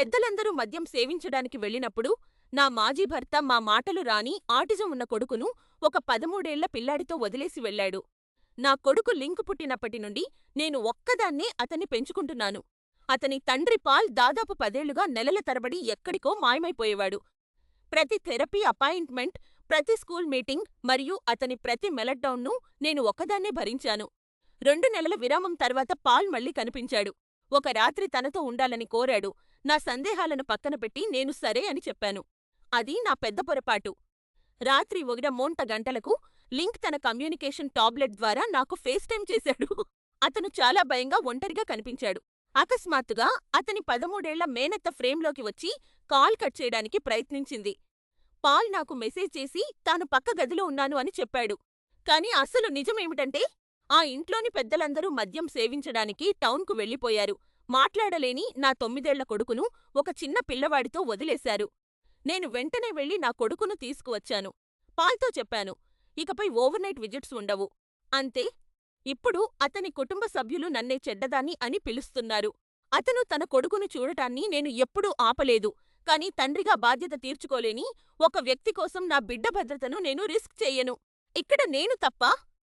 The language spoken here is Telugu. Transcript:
పెద్దలందరూ మద్యం సేవించడానికి వెళ్ళినప్పుడు నా మాజీ భర్త మా మాటలు రాని ఆటిజం ఉన్న కొడుకును ఒక 13 ఏళ్ల పిల్లాడితో వదిలేసి వెళ్ళాడు. నా కొడుకు లింక్ పుట్టినప్పటినుండి నేను ఒక్కదాన్నే అతన్ని పెంచుకుంటున్నాను. అతని తండ్రి పాల్ దాదాపు 10 ఏళ్లుగా నెలల తరబడి ఎక్కడికో మాయమైపోయేవాడు. ప్రతి థెరపీ అపాయింట్మెంట్, ప్రతి స్కూల్ మీటింగ్ మరియు అతని ప్రతి మెలట్డౌన్ను నేను ఒక్కదాన్నే భరించాను. 2 నెలల విరామం తర్వాత పాల్ మళ్ళీ కనిపించాడు. ఒక రాత్రి తనతో ఉండాలని కోరాడు. నా సందేహాలను పక్కనపెట్టి నేను సరే అని చెప్పాను. అది నా పెద్ద పొరపాటు. రాత్రి 1:00 గంటలకు లింక్ తన కమ్యూనికేషన్ టాబ్లెట్ ద్వారా నాకు ఫేస్ టైమ్ చేశాడు. అతను చాలా భయంగా ఒంటరిగా కనిపించాడు. అకస్మాత్తుగా అతని 13 ఏళ్ల మేనత్త ఫ్రేంలోకి వచ్చి కాల్ కట్ చేయడానికి ప్రయత్నించింది. పాల్ నాకు మెసేజ్ చేసి తాను పక్క గదిలో ఉన్నాను అని చెప్పాడు. కానీ అసలు నిజమేమిటంటే, ఆ ఇంట్లోని పెద్దలందరూ మద్యం సేవించడానికి టౌన్కు వెళ్ళిపోయారు. మాట్లాడలేని నా 9 ఏళ్ల కొడుకును ఒక చిన్న పిల్లవాడితో వదిలేశారు. నేను వెంటనే వెళ్లి నా కొడుకును తీసుకువచ్చాను. పాల్తో చెప్పాను, ఇకపై ఓవర్నైట్ విజిట్స్ ఉండవు. అంతే. ఇప్పుడు అతని కుటుంబ సభ్యులు నన్నే చెడ్డదాన్ని అని పిలుస్తున్నారు. అతను తన కొడుకును చూడటాన్ని నేను ఎప్పుడూ ఆపలేదు. కానీ తండ్రిగా బాధ్యత తీర్చుకోలేని ఒక వ్యక్తి కోసం నా బిడ్డ భద్రతను నేను రిస్క్ చెయ్యను. ఇక్కడ నేను తప్పా?